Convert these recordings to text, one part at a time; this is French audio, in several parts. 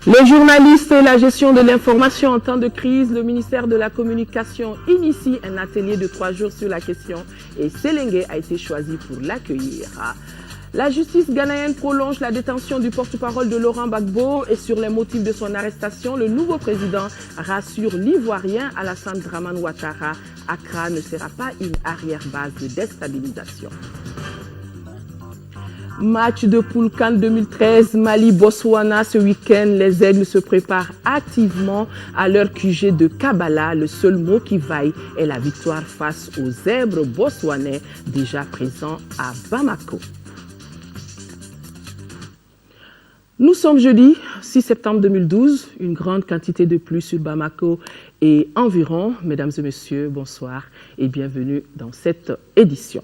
Les journalistes et la gestion de l'information en temps de crise, le ministère de la Communication initie un atelier de 3 jours sur la question et Séléngué a été choisi pour l'accueillir. La justice ghanéenne prolonge la détention du porte-parole de Laurent Gbagbo et sur les motifs de son arrestation, le nouveau président rassure l'Ivoirien Alassane Dramane Ouattara. Accra ne sera pas une arrière-base de déstabilisation. Match de poule CAN 2013, Mali-Botswana ce week-end. Les Aigles se préparent activement à leur QG de Kabbalah. Le seul mot qui vaille est la victoire face aux Zèbres botswanais déjà présents à Bamako. Nous sommes jeudi 6 septembre 2012. Une grande quantité de pluie sur Bamako et environ. Mesdames et messieurs, bonsoir et bienvenue dans cette édition.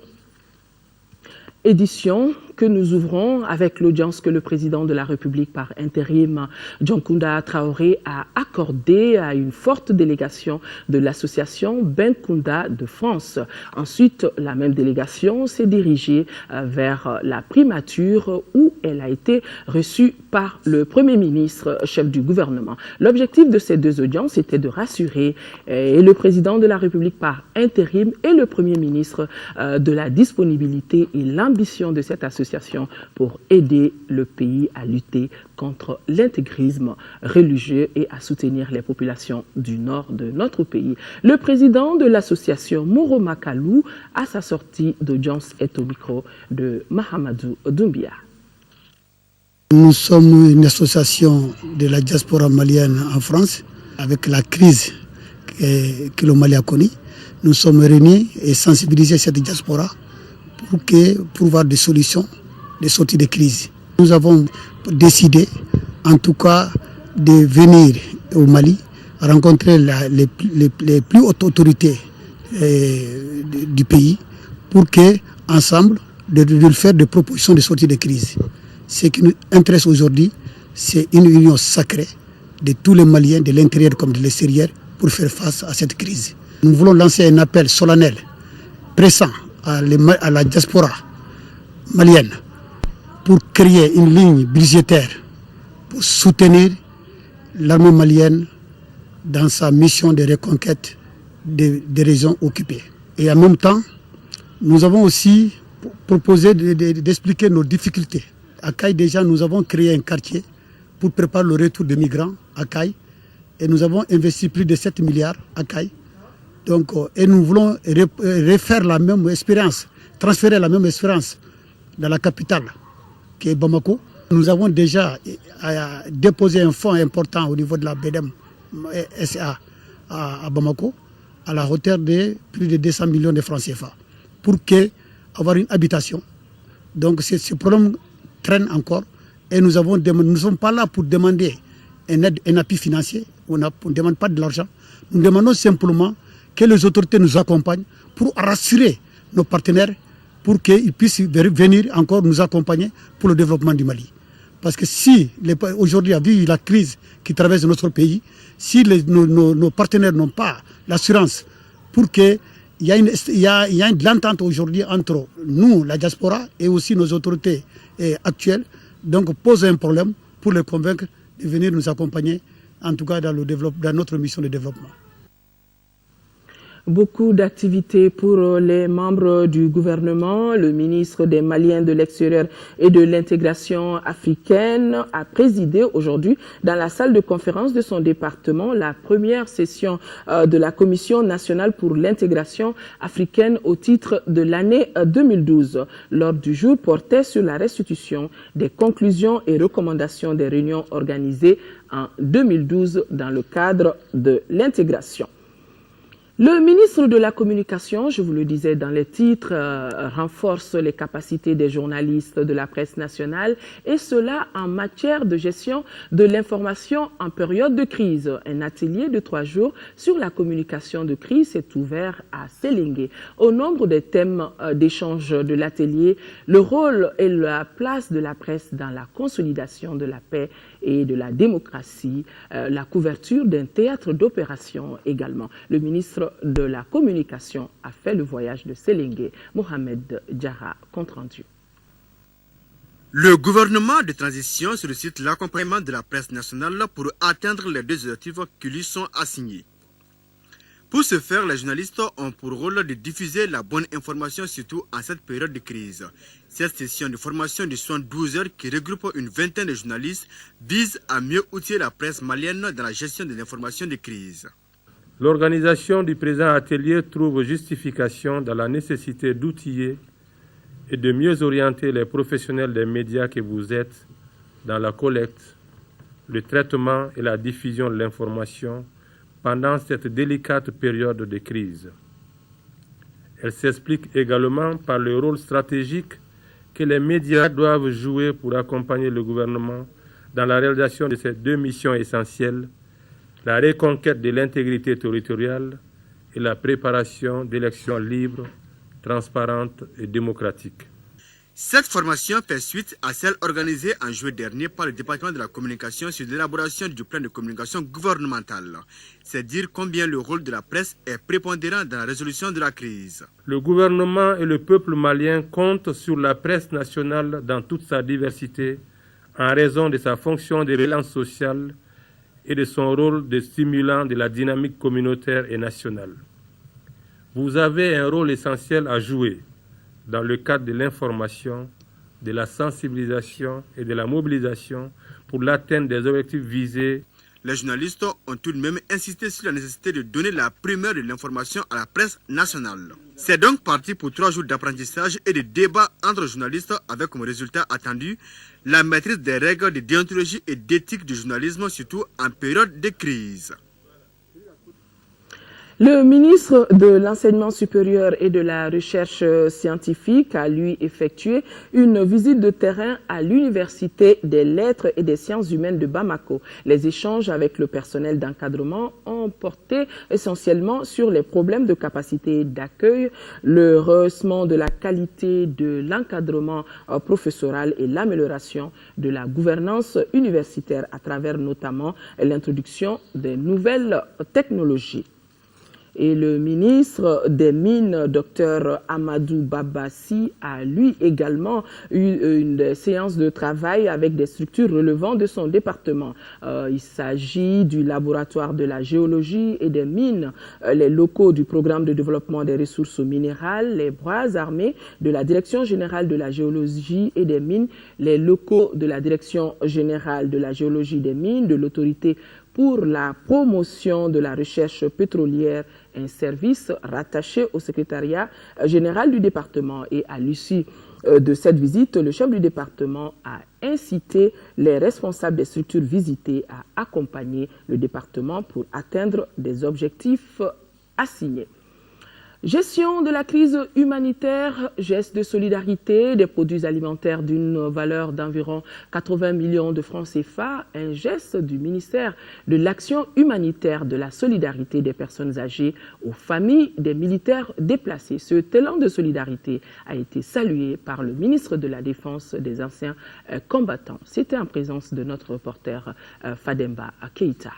Édition que nous ouvrons avec l'audience que le président de la République par intérim, Dioncounda Traoré, a accordée à une forte délégation de l'association Benkunda de France. Ensuite, la même délégation s'est dirigée vers la primature où elle a été reçue par le Premier ministre, chef du gouvernement. L'objectif de ces deux audiences était de rassurer le président de la République par intérim et le Premier ministre de la disponibilité et l'ambition de cette association pour aider le pays à lutter contre l'intégrisme religieux et à soutenir les populations du nord de notre pays. Le président de l'association Moro Makalou, à sa sortie d'audience, est au micro de Mahamadou Doumbia. Nous sommes une association de la diaspora malienne en France. Avec la crise que le Mali a connue, nous sommes réunis et sensibiliser cette diaspora pour voir des solutions de sortie de crise. Nous avons décidé, en tout cas, de venir au Mali, rencontrer les plus hautes autorités du pays pour qu'ensemble, de faire des propositions de sortie de crise. Ce qui nous intéresse aujourd'hui, c'est une union sacrée de tous les Maliens, de l'intérieur comme de l'extérieur, pour faire face à cette crise. Nous voulons lancer un appel solennel, pressant, à la diaspora malienne pour créer une ligne budgétaire pour soutenir l'armée malienne dans sa mission de reconquête des régions occupées. Et en même temps, nous avons aussi proposé d'expliquer nos difficultés. À Caille, déjà, nous avons créé un quartier pour préparer le retour des migrants à Caille et nous avons investi plus de 7 milliards à Caille. Donc, et nous voulons refaire la même expérience, transférer la même expérience dans la capitale, qui est Bamako. Nous avons déjà déposé un fonds important au niveau de la BDM SA à Bamako, à la hauteur de plus de 200 millions de francs CFA, pour avoir une habitation. Donc, ce problème traîne encore et nous ne sommes pas là pour demander un appui financier, on ne demande pas de l'argent, nous demandons simplement que les autorités nous accompagnent pour rassurer nos partenaires pour qu'ils puissent venir encore nous accompagner pour le développement du Mali. Parce que si aujourd'hui, vu la crise qui traverse notre pays, si nos partenaires n'ont pas l'assurance pour qu'il y ait de l'entente aujourd'hui entre nous, la diaspora, et aussi nos autorités actuelles, donc pose un problème pour les convaincre de venir nous accompagner, en tout cas dans notre mission de développement. Beaucoup d'activités pour les membres du gouvernement. Le ministre des Maliens de l'extérieur et de l'intégration africaine a présidé aujourd'hui dans la salle de conférence de son département la première session de la Commission nationale pour l'intégration africaine au titre de l'année 2012. L'ordre du jour portait sur la restitution des conclusions et recommandations des réunions organisées en 2012 dans le cadre de l'intégration. Le ministre de la Communication, je vous le disais dans les titres, renforce les capacités des journalistes de la presse nationale et cela en matière de gestion de l'information en période de crise. Un atelier de 3 jours sur la communication de crise est ouvert à Séléngué. Au nombre des thèmes d'échange de l'atelier, le rôle et la place de la presse dans la consolidation de la paix et de la démocratie, la couverture d'un théâtre d'opération également. Le ministre de la Communication a fait le voyage de Séléngué. Mohamed Diarra, compte rendu. Le gouvernement de transition sollicite l'accompagnement de la presse nationale pour atteindre les deux objectifs qui lui sont assignés. Pour ce faire, les journalistes ont pour rôle de diffuser la bonne information, surtout en cette période de crise. Cette session de formation de 72 heures qui regroupe une vingtaine de journalistes vise à mieux outiller la presse malienne dans la gestion de l'information de crise. L'organisation du présent atelier trouve justification dans la nécessité d'outiller et de mieux orienter les professionnels des médias que vous êtes dans la collecte, le traitement et la diffusion de l'information pendant cette délicate période de crise. Elle s'explique également par le rôle stratégique que les médias doivent jouer pour accompagner le gouvernement dans la réalisation de ces deux missions essentielles, la reconquête de l'intégrité territoriale et la préparation d'élections libres, transparentes et démocratiques. Cette formation fait suite à celle organisée en juillet dernier par le département de la communication sur l'élaboration du plan de communication gouvernementale. C'est dire combien le rôle de la presse est prépondérant dans la résolution de la crise. Le gouvernement et le peuple malien comptent sur la presse nationale dans toute sa diversité en raison de sa fonction de relance sociale et de son rôle de stimulant de la dynamique communautaire et nationale. Vous avez un rôle essentiel à jouer dans le cadre de l'information, de la sensibilisation et de la mobilisation pour l'atteinte des objectifs visés. Les journalistes ont tout de même insisté sur la nécessité de donner la primeur de l'information à la presse nationale. C'est donc parti pour 3 jours d'apprentissage et de débats entre journalistes avec comme résultat attendu la maîtrise des règles de déontologie et d'éthique du journalisme, surtout en période de crise. Le ministre de l'Enseignement supérieur et de la Recherche scientifique a, lui, effectué une visite de terrain à l'Université des Lettres et des Sciences humaines de Bamako. Les échanges avec le personnel d'encadrement ont porté essentiellement sur les problèmes de capacité d'accueil, le rehaussement de la qualité de l'encadrement professoral et l'amélioration de la gouvernance universitaire à travers notamment l'introduction des nouvelles technologies. Et le ministre des Mines, Dr Amadou Babassi, a lui également eu une séance de travail avec des structures relevant de son département. Il s'agit du laboratoire de la géologie et des mines, les locaux du programme de développement des ressources minérales, les bras armés de la Direction générale de la géologie et des mines, les locaux de la Direction générale de la géologie des mines, de l'autorité pour la promotion de la recherche pétrolière, un service rattaché au secrétariat général du département. Et à l'issue de cette visite, le chef du département a incité les responsables des structures visitées à accompagner le département pour atteindre des objectifs assignés. Gestion de la crise humanitaire, geste de solidarité, des produits alimentaires d'une valeur d'environ 80 millions de francs CFA, un geste du ministère de l'Action humanitaire, de la solidarité des personnes âgées aux familles des militaires déplacés. Ce talent de solidarité a été salué par le ministre de la Défense des anciens combattants. C'était en présence de notre reporter Fademba Keïta.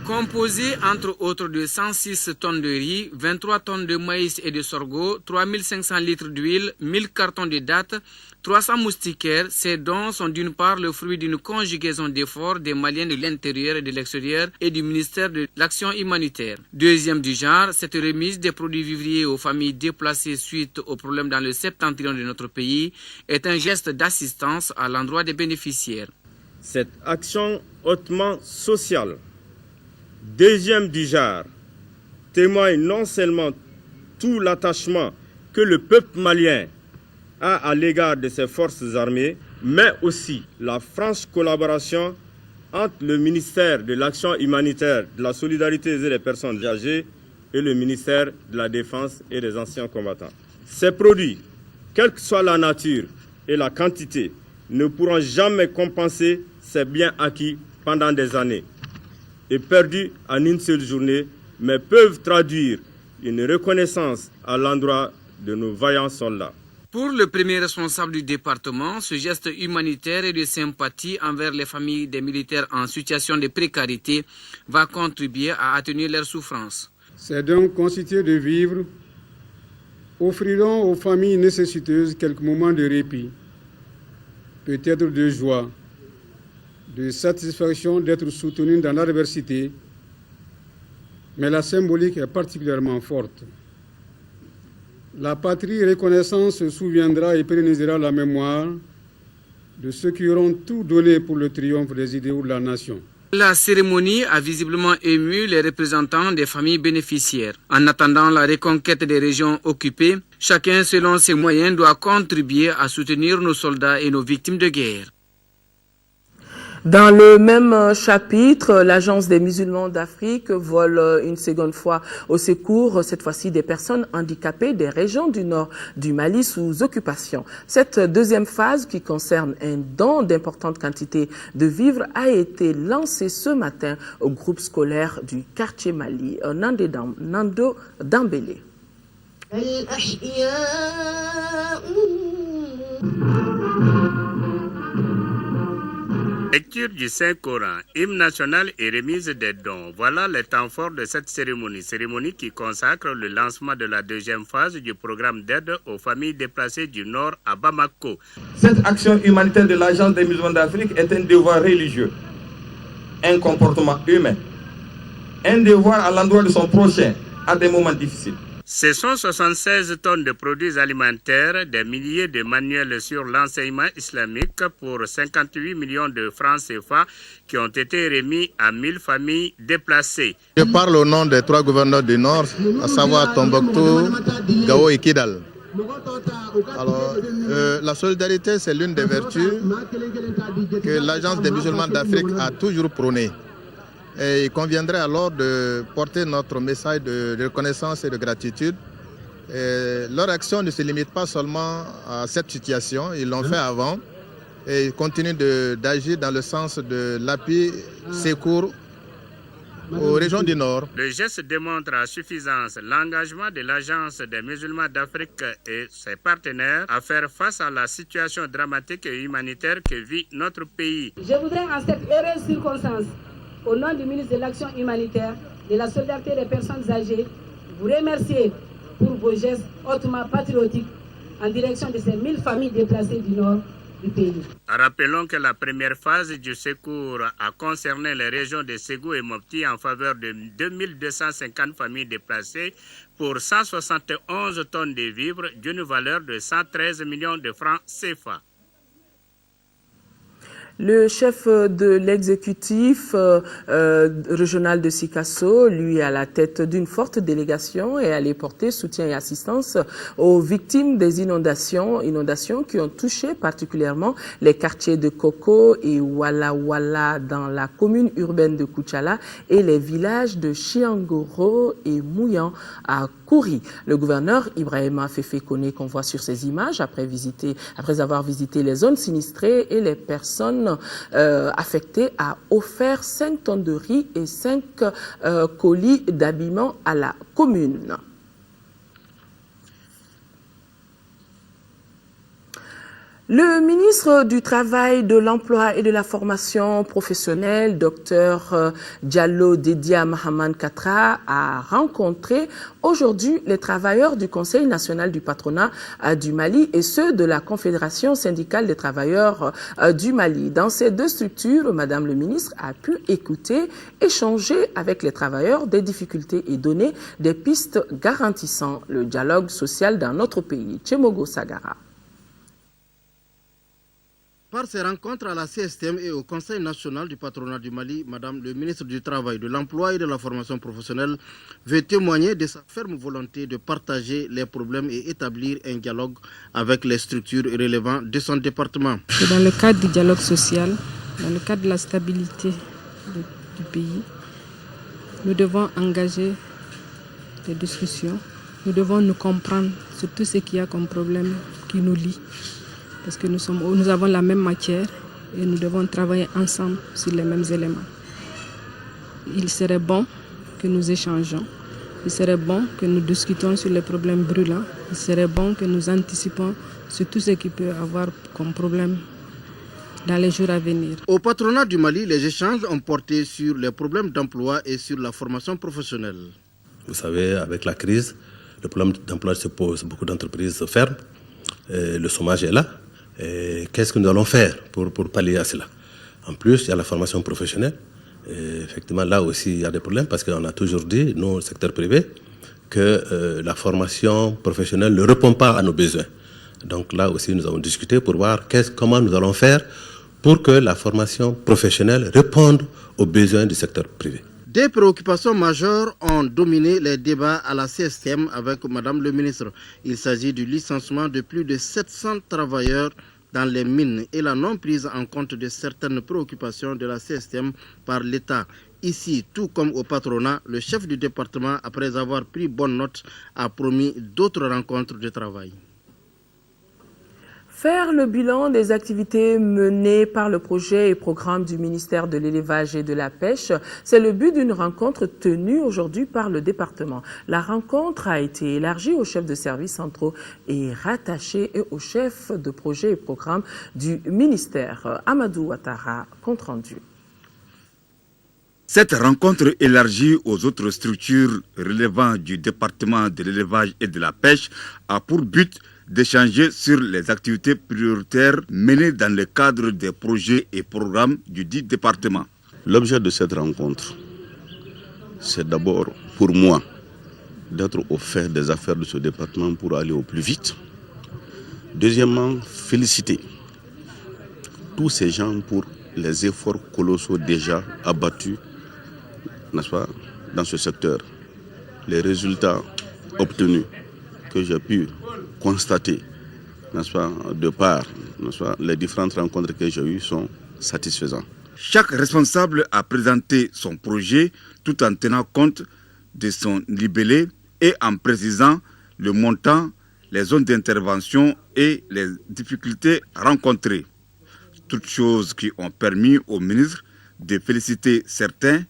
Composé entre autres de 106 tonnes de riz, 23 tonnes de maïs et de sorgho, 3500 litres d'huile, 1000 cartons de dattes, 300 moustiquaires, ces dons sont d'une part le fruit d'une conjugaison d'efforts des Maliens de l'intérieur et de l'extérieur et du ministère de l'Action humanitaire. Deuxième du genre, cette remise des produits vivriers aux familles déplacées suite aux problèmes dans le septentrion de notre pays est un geste d'assistance à l'endroit des bénéficiaires. Cette action hautement sociale, deuxième du genre, témoigne non seulement tout l'attachement que le peuple malien a à l'égard de ses forces armées, mais aussi la franche collaboration entre le ministère de l'Action humanitaire, de la solidarité et des personnes âgées et le ministère de la Défense et des anciens combattants. Ces produits, quelle que soit la nature et la quantité, ne pourront jamais compenser ces biens acquis pendant des années et perdus en une seule journée, mais peuvent traduire une reconnaissance à l'endroit de nos vaillants soldats. Pour le premier responsable du département, ce geste humanitaire et de sympathie envers les familles des militaires en situation de précarité va contribuer à atténuer leurs souffrances. C'est donc constitué de vivres, offriront aux familles nécessiteuses quelques moments de répit, peut-être de joie, de satisfaction d'être soutenues dans l'adversité, mais la symbolique est particulièrement forte. La patrie reconnaissante se souviendra et pérennisera la mémoire de ceux qui auront tout donné pour le triomphe des idéaux de la nation. La cérémonie a visiblement ému les représentants des familles bénéficiaires. En attendant la reconquête des régions occupées, chacun selon ses moyens doit contribuer à soutenir nos soldats et nos victimes de guerre. Dans le même chapitre, l'Agence des musulmans d'Afrique vole une seconde fois au secours, cette fois-ci des personnes handicapées des régions du nord du Mali sous occupation. Cette deuxième phase, qui concerne un don d'importantes quantités de vivres, a été lancée ce matin au groupe scolaire du quartier Mali, Nando Dambélé. Lecture du Saint-Coran, hymne national et remise des dons. Voilà les temps forts de cette cérémonie. Cérémonie qui consacre le lancement de la deuxième phase du programme d'aide aux familles déplacées du Nord à Bamako. Cette action humanitaire de l'Agence des musulmans d'Afrique est un devoir religieux, un comportement humain, un devoir à l'endroit de son prochain à des moments difficiles. Ce sont 76 tonnes de produits alimentaires, des milliers de manuels sur l'enseignement islamique pour 58 millions de francs CFA qui ont été remis à 1000 familles déplacées. Je parle au nom des 3 gouverneurs du Nord, à savoir Tombouctou, Gao et Kidal. Alors, la solidarité, c'est l'une des vertus que l'Agence des musulmans d'Afrique a toujours prônée. Et il conviendrait alors de porter notre message de reconnaissance et de gratitude. Et leur action ne se limite pas seulement à cette situation, ils l'ont fait avant et ils continuent d'agir dans le sens de l'appui, secours aux régions du Nord. Le geste démontre à suffisance l'engagement de l'Agence des musulmans d'Afrique et ses partenaires à faire face à la situation dramatique et humanitaire que vit notre pays. Je voudrais en cette heureuse circonstance, au nom du ministre de l'Action humanitaire, de la solidarité des personnes âgées, vous remercier pour vos gestes hautement patriotiques en direction de ces 1000 familles déplacées du nord du pays. Rappelons que la première phase du secours a concerné les régions de Ségou et Mopti en faveur de 2250 familles déplacées pour 171 tonnes de vivres d'une valeur de 113 millions de francs CFA. Le chef de l'exécutif régional de Sikasso, lui à la tête d'une forte délégation, est allé porter soutien et assistance aux victimes des inondations qui ont touché particulièrement les quartiers de Koko et Wala Wala dans la commune urbaine de Koutchala et les villages de Chiangoro et Mouyan à Kouri. Le gouverneur Ibrahima Féfé Koné, qu'on voit sur ces images, après avoir visité les zones sinistrées et les personnes affectées, a offert 5 tonnes de riz et 5 colis d'habillement à la commune. Le ministre du Travail, de l'Emploi et de la Formation professionnelle, Dr Diallo Dédia Mahaman Katra, a rencontré aujourd'hui les travailleurs du Conseil national du patronat du Mali et ceux de la Confédération syndicale des travailleurs du Mali. Dans ces deux structures, Madame le ministre a pu écouter, échanger avec les travailleurs des difficultés et donner des pistes garantissant le dialogue social dans notre pays. Tchemogo Sagara. Par ces rencontres à la CSTM et au Conseil national du patronat du Mali, Madame le ministre du Travail, de l'Emploi et de la Formation professionnelle veut témoigner de sa ferme volonté de partager les problèmes et établir un dialogue avec les structures relevantes de son département. Et dans le cadre du dialogue social, dans le cadre de la stabilité du pays, nous devons engager des discussions, nous devons nous comprendre sur tout ce qu'il y a comme problème qui nous lie. Parce que nous avons la même matière et nous devons travailler ensemble sur les mêmes éléments. Il serait bon que nous échangeons, il serait bon que nous discutons sur les problèmes brûlants, il serait bon que nous anticipons sur tout ce qui peut avoir comme problème dans les jours à venir. Au patronat du Mali, les échanges ont porté sur les problèmes d'emploi et sur la formation professionnelle. Vous savez, avec la crise, le problème d'emploi se pose. Beaucoup d'entreprises ferment, le chômage est là. Qu'est-ce que nous allons faire pour pallier à cela? En plus, il y a la formation professionnelle. Effectivement, là aussi, il y a des problèmes parce qu'on a toujours dit, nous, au secteur privé, que la formation professionnelle ne répond pas à nos besoins. Donc là aussi, nous avons discuté pour voir comment nous allons faire pour que la formation professionnelle réponde aux besoins du secteur privé. Des préoccupations majeures ont dominé les débats à la CSTM avec Madame le ministre. Il s'agit du licenciement de plus de 700 travailleurs dans les mines et la non prise en compte de certaines préoccupations de la CSTM par l'État. Ici, tout comme au patronat, le chef du département, après avoir pris bonne note, a promis d'autres rencontres de travail. Faire le bilan des activités menées par le projet et programme du ministère de l'Élevage et de la Pêche, c'est le but d'une rencontre tenue aujourd'hui par le département. La rencontre a été élargie aux chefs de services centraux et rattachés et aux chefs de projet et programme du ministère. Amadou Ouattara, compte rendu. Cette rencontre élargie aux autres structures relevant du département de l'élevage et de la pêche a pour but d'échanger sur les activités prioritaires menées dans le cadre des projets et programmes du dit département. L'objet de cette rencontre, c'est d'abord pour moi d'être au fait des affaires de ce département pour aller au plus vite. Deuxièmement, féliciter tous ces gens pour les efforts colossaux déjà abattus, n'est-ce pas, dans ce secteur. Les résultats obtenus que j'ai pu constater, n'est-ce pas, de par, n'est-ce pas, les différentes rencontres que j'ai eues sont satisfaisants. Chaque responsable a présenté son projet tout en tenant compte de son libellé et en précisant le montant, les zones d'intervention et les difficultés rencontrées. Toutes choses qui ont permis au ministre de féliciter certains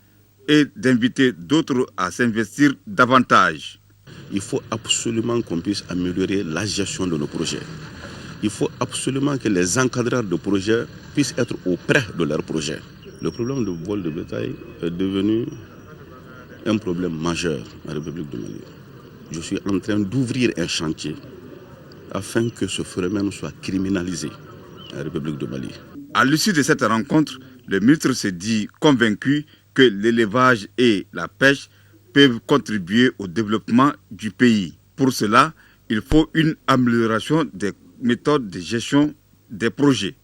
et d'inviter d'autres à s'investir davantage. Il faut absolument qu'on puisse améliorer la gestion de nos projets. Il faut absolument que les encadreurs de projets puissent être auprès de leurs projets. Le problème du vol de bétail est devenu un problème majeur en République du Mali. Je suis en train d'ouvrir un chantier afin que ce phénomène soit criminalisé en République du Mali. À l'issue de cette rencontre, le ministre s'est dit convaincu que l'élevage et la pêche peuvent contribuer au développement du pays. Pour cela, il faut une amélioration des méthodes de gestion des projets.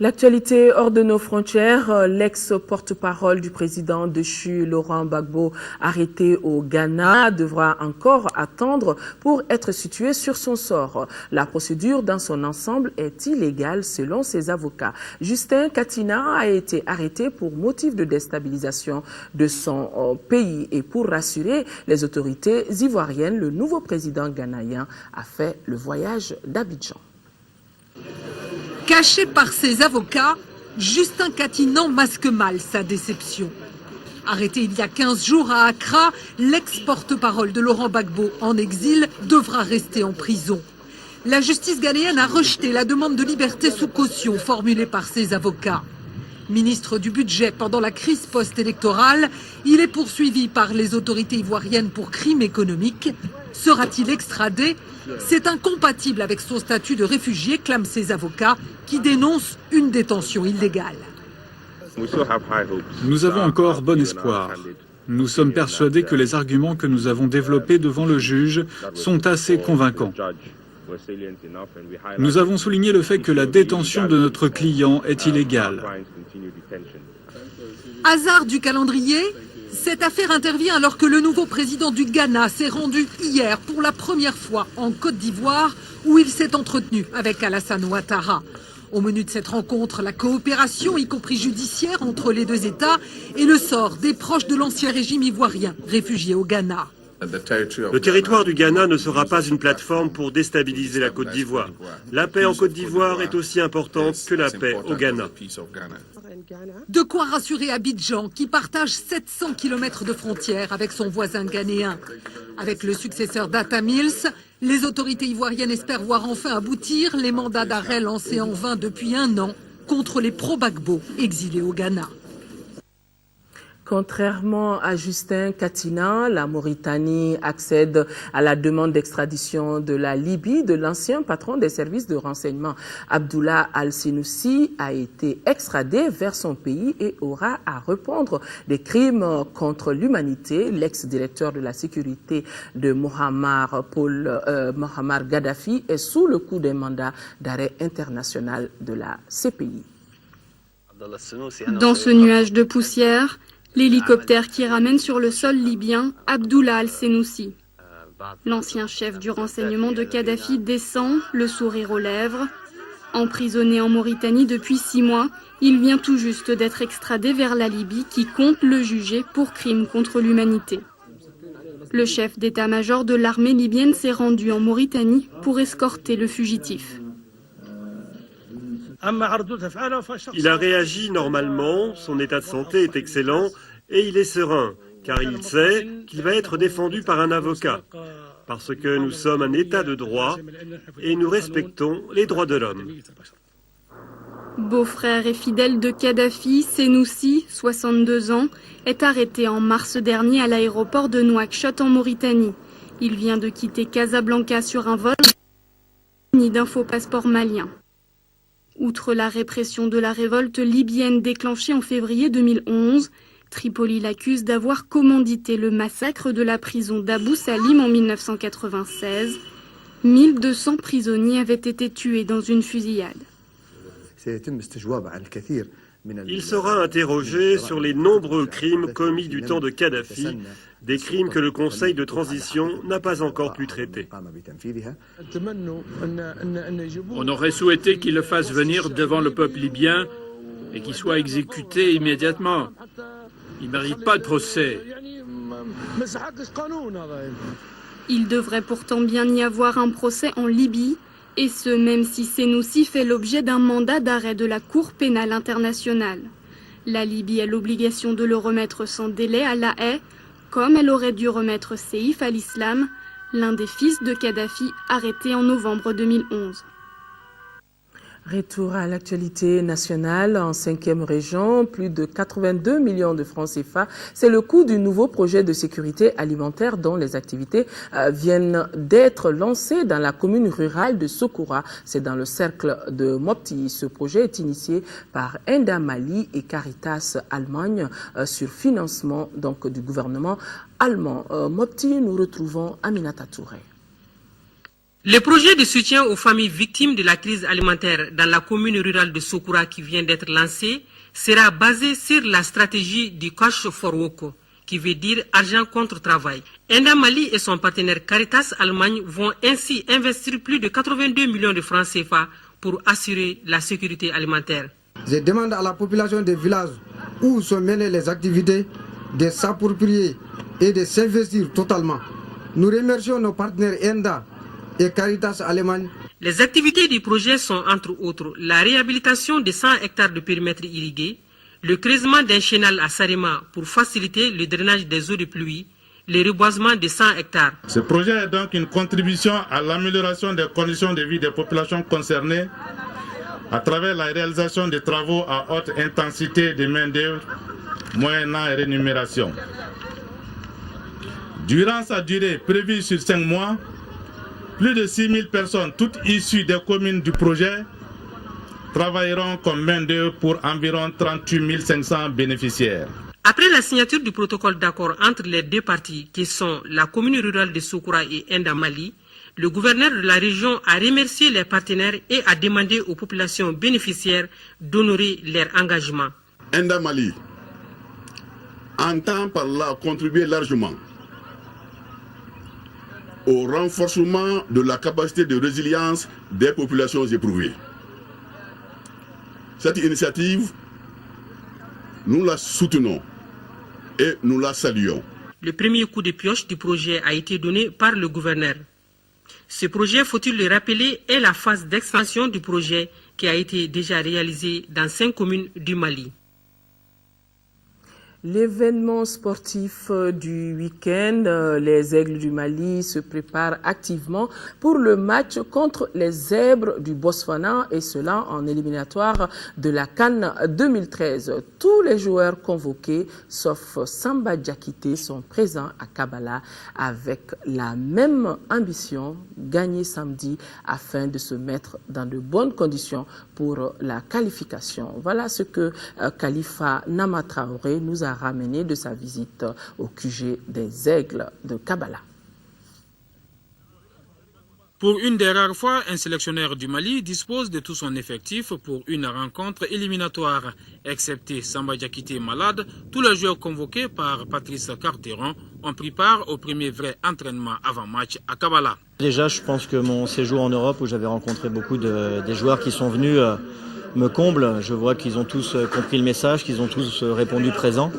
L'actualité hors de nos frontières, l'ex-porte-parole du président déchu Laurent Gbagbo, arrêté au Ghana, devra encore attendre pour être situé sur son sort. La procédure dans son ensemble est illégale selon ses avocats. Justin Katina a été arrêté pour motif de déstabilisation de son pays et pour rassurer les autorités ivoiriennes, le nouveau président ghanéen a fait le voyage d'Abidjan. Caché par ses avocats, Justin Katinan masque mal sa déception. Arrêté il y a 15 jours à Accra, l'ex-porte-parole de Laurent Gbagbo en exil devra rester en prison. La justice ghanéenne a rejeté la demande de liberté sous caution formulée par ses avocats. Ministre du budget pendant la crise post-électorale, il est poursuivi par les autorités ivoiriennes pour crimes économiques. Sera-t-il extradé? C'est incompatible avec son statut de réfugié, clament ses avocats, qui dénoncent une détention illégale. Nous avons encore bon espoir. Nous sommes persuadés que les arguments que nous avons développés devant le juge sont assez convaincants. Nous avons souligné le fait que la détention de notre client est illégale. Hasard du calendrier, cette affaire intervient alors que le nouveau président du Ghana s'est rendu hier pour la première fois en Côte d'Ivoire où il s'est entretenu avec Alassane Ouattara. Au menu de cette rencontre, la coopération, y compris judiciaire, entre les deux États et le sort des proches de l'ancien régime ivoirien réfugiés au Ghana. Le territoire du Ghana ne sera pas une plateforme pour déstabiliser la Côte d'Ivoire. La paix en Côte d'Ivoire est aussi importante que la paix au Ghana. De quoi rassurer Abidjan, qui partage 700 km de frontières avec son voisin ghanéen. Avec le successeur d'Atta Mills, les autorités ivoiriennes espèrent voir enfin aboutir les mandats d'arrêt lancés en vain depuis 1 an contre les pro-Gbagbo exilés au Ghana. Contrairement à Justin Katina, la Mauritanie accède à la demande d'extradition de la Libye de l'ancien patron des services de renseignement. Abdullah Al-Senoussi a été extradé vers son pays et aura à répondre des crimes contre l'humanité. L'ex-directeur de la sécurité de Mohammar Gaddafi est sous le coup d'un mandat d'arrêt international de la CPI. Dans ce nuage de poussière, l'hélicoptère qui ramène sur le sol libyen Abdullah Al-Senoussi. L'ancien chef du renseignement de Kadhafi descend, le sourire aux lèvres. Emprisonné en Mauritanie depuis 6 mois, il vient tout juste d'être extradé vers la Libye qui compte le juger pour crimes contre l'humanité. Le chef d'état-major de l'armée libyenne s'est rendu en Mauritanie pour escorter le fugitif. Il a réagi normalement, son état de santé est excellent et il est serein, car il sait qu'il va être défendu par un avocat, parce que nous sommes un État de droit et nous respectons les droits de l'homme. Beau-frère et fidèle de Kadhafi, Senoussi, 62 ans, est arrêté en mars dernier à l'aéroport de Nouakchott en Mauritanie. Il vient de quitter Casablanca sur un vol d'un faux passeport malien. Outre la répression de la révolte libyenne déclenchée en février 2011, Tripoli l'accuse d'avoir commandité le massacre de la prison d'Abou Salim en 1996. 1200 prisonniers avaient été tués dans une fusillade. Il sera interrogé sur les nombreux crimes commis du temps de Kadhafi, des crimes que le Conseil de transition n'a pas encore pu traiter. On aurait souhaité qu'il le fasse venir devant le peuple libyen et qu'il soit exécuté immédiatement. Il ne mérite pas de procès. Il devrait pourtant bien y avoir un procès en Libye, et ce même si Senoussi fait l'objet d'un mandat d'arrêt de la Cour pénale internationale. La Libye a l'obligation de le remettre sans délai à La Haye, comme elle aurait dû remettre Seif al-Islam, l'un des fils de Kadhafi arrêté en novembre 2011. Retour à l'actualité nationale en 5e région, plus de 82 millions de francs CFA. C'est le coût du nouveau projet de sécurité alimentaire dont les activités viennent d'être lancées dans la commune rurale de Sokoura. C'est dans le cercle de Mopti. Ce projet est initié par Enda Mali et Caritas Allemagne sur financement donc du gouvernement allemand. Mopti, nous retrouvons Aminata Touré. Le projet de soutien aux familles victimes de la crise alimentaire dans la commune rurale de Sokoura qui vient d'être lancé sera basé sur la stratégie du Cash for Work, qui veut dire argent contre travail. Enda Mali et son partenaire Caritas Allemagne vont ainsi investir plus de 82 millions de francs CFA pour assurer la sécurité alimentaire. Je demande à la population des villages où sont menées les activités de s'approprier et de s'investir totalement. Nous remercions nos partenaires Enda et Caritas Allemagne. Les activités du projet sont entre autres la réhabilitation de 100 hectares de périmètre irrigué, le creusement d'un chenal à Sarema pour faciliter le drainage des eaux de pluie, le reboisement de 100 hectares. Ce projet est donc une contribution à l'amélioration des conditions de vie des populations concernées à travers la réalisation de travaux à haute intensité de main-d'œuvre moyennant rémunération. Durant sa durée prévue sur 5 mois, plus de 6 000 personnes, toutes issues des communes du projet, travailleront comme main-d'œuvre pour environ 38 500 bénéficiaires. Après la signature du protocole d'accord entre les deux parties, qui sont la commune rurale de Sokoura et Enda Mali, le gouverneur de la région a remercié les partenaires et a demandé aux populations bénéficiaires d'honorer leur engagement. Enda Mali entend par là contribuer largement au renforcement de la capacité de résilience des populations éprouvées. Cette initiative, nous la soutenons et nous la saluons. Le premier coup de pioche du projet a été donné par le gouverneur. Ce projet, faut-il le rappeler, est la phase d'extension du projet qui a été déjà réalisé dans 5 communes du Mali. L'événement sportif du week-end, les Aigles du Mali se préparent activement pour le match contre les Zèbres du Botswana et cela en éliminatoire de la CAN 2013. Tous les joueurs convoqués, sauf Samba Diakité, sont présents à Kabala avec la même ambition, gagner samedi afin de se mettre dans de bonnes conditions pour la qualification. Voilà ce que Khalifa Nama Traoré nous a ramené de sa visite au QG des Aigles de Kabala. Pour une des rares fois, un sélectionneur du Mali dispose de tout son effectif pour une rencontre éliminatoire. Excepté Samba Diakité malade, tous les joueurs convoqués par Patrice Carteron ont pris part au premier vrai entraînement avant-match à Kabala. Déjà, je pense que mon séjour en Europe, où j'avais rencontré beaucoup des joueurs qui sont venus, me comble. Je vois qu'ils ont tous compris le message, qu'ils ont tous répondu présent.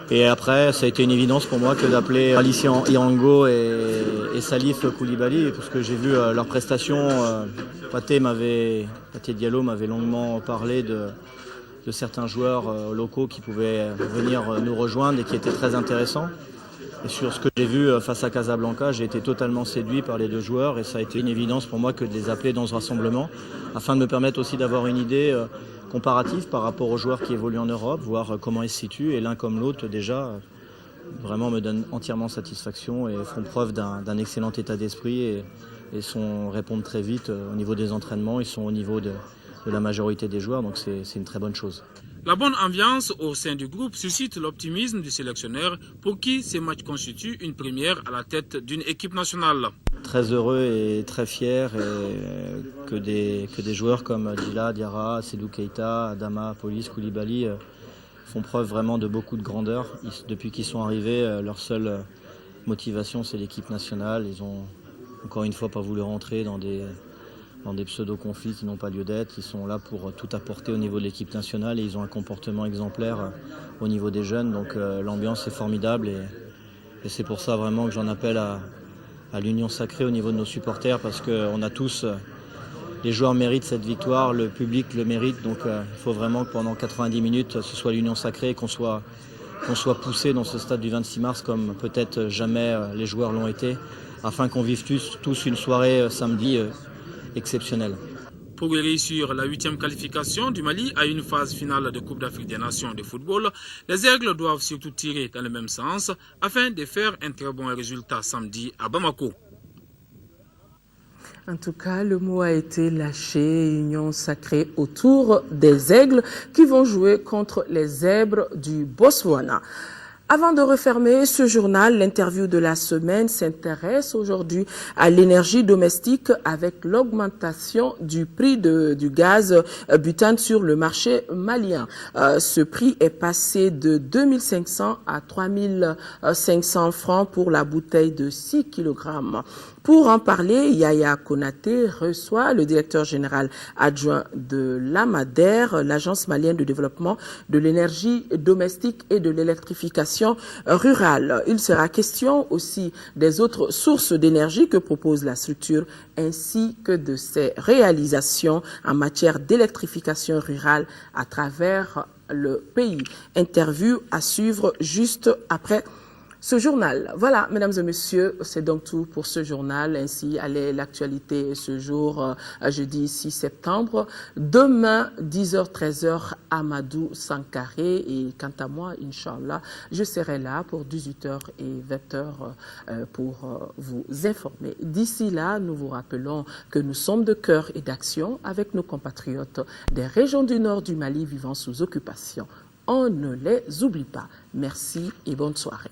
Et après, ça a été une évidence pour moi que d'appeler Alicia Irango et Salif Koulibaly, parce que j'ai vu leurs prestations. Pathé Diallo m'avait longuement parlé de certains joueurs locaux qui pouvaient venir nous rejoindre et qui étaient très intéressants. Et sur ce que j'ai vu face à Casablanca, j'ai été totalement séduit par les deux joueurs et ça a été une évidence pour moi que de les appeler dans ce rassemblement afin de me permettre aussi d'avoir une idée comparative par rapport aux joueurs qui évoluent en Europe, voir comment ils se situent et l'un comme l'autre déjà vraiment me donne entièrement satisfaction et font preuve d'un excellent état d'esprit et répondent très vite au niveau des entraînements, ils sont au niveau de la majorité des joueurs donc c'est une très bonne chose. La bonne ambiance au sein du groupe suscite l'optimisme du sélectionneur pour qui ces matchs constituent une première à la tête d'une équipe nationale. Très heureux et très fier que des joueurs comme Djila, Diarra, Sedou Keita, Adama, Police, Koulibaly font preuve vraiment de beaucoup de grandeur. Depuis qu'ils sont arrivés, leur seule motivation c'est l'équipe nationale. Ils ont encore une fois pas voulu rentrer dans des pseudo-conflits qui n'ont pas lieu d'être. Ils sont là pour tout apporter au niveau de l'équipe nationale et ils ont un comportement exemplaire au niveau des jeunes. Donc l'ambiance est formidable et c'est pour ça vraiment que j'en appelle à l'union sacrée au niveau de nos supporters parce qu'on a tous, les joueurs méritent cette victoire, le public le mérite. Donc il faut vraiment que pendant 90 minutes ce soit l'union sacrée, qu'on soit poussé dans ce stade du 26 mars comme peut-être jamais les joueurs l'ont été, afin qu'on vive tous une soirée samedi exceptionnel. Pour réussir la 8e qualification du Mali à une phase finale de Coupe d'Afrique des Nations de football, les Aigles doivent surtout tirer dans le même sens afin de faire un très bon résultat samedi à Bamako. En tout cas, le mot a été lâché, union sacrée autour des Aigles qui vont jouer contre les Zèbres du Botswana. Avant de refermer ce journal, l'interview de la semaine s'intéresse aujourd'hui à l'énergie domestique avec l'augmentation du prix du gaz butane sur le marché malien. Ce prix est passé de 2500 à 3500 francs pour la bouteille de 6 kg. Pour en parler, Yaya Konaté reçoit le directeur général adjoint de l'AMADER, l'Agence malienne de développement de l'énergie domestique et de l'électrification rurale. Il sera question aussi des autres sources d'énergie que propose la structure ainsi que de ses réalisations en matière d'électrification rurale à travers le pays. Interview à suivre juste après ce journal. Voilà, mesdames et messieurs, c'est donc tout pour ce journal. Ainsi allait l'actualité ce jour, jeudi 6 septembre. Demain, 10h, 13h, Amadou Sankaré. Et quant à moi, Inch'Allah, je serai là pour 18h et 20h pour vous informer. D'ici là, nous vous rappelons que nous sommes de cœur et d'action avec nos compatriotes des régions du nord du Mali vivant sous occupation. On ne les oublie pas. Merci et bonne soirée.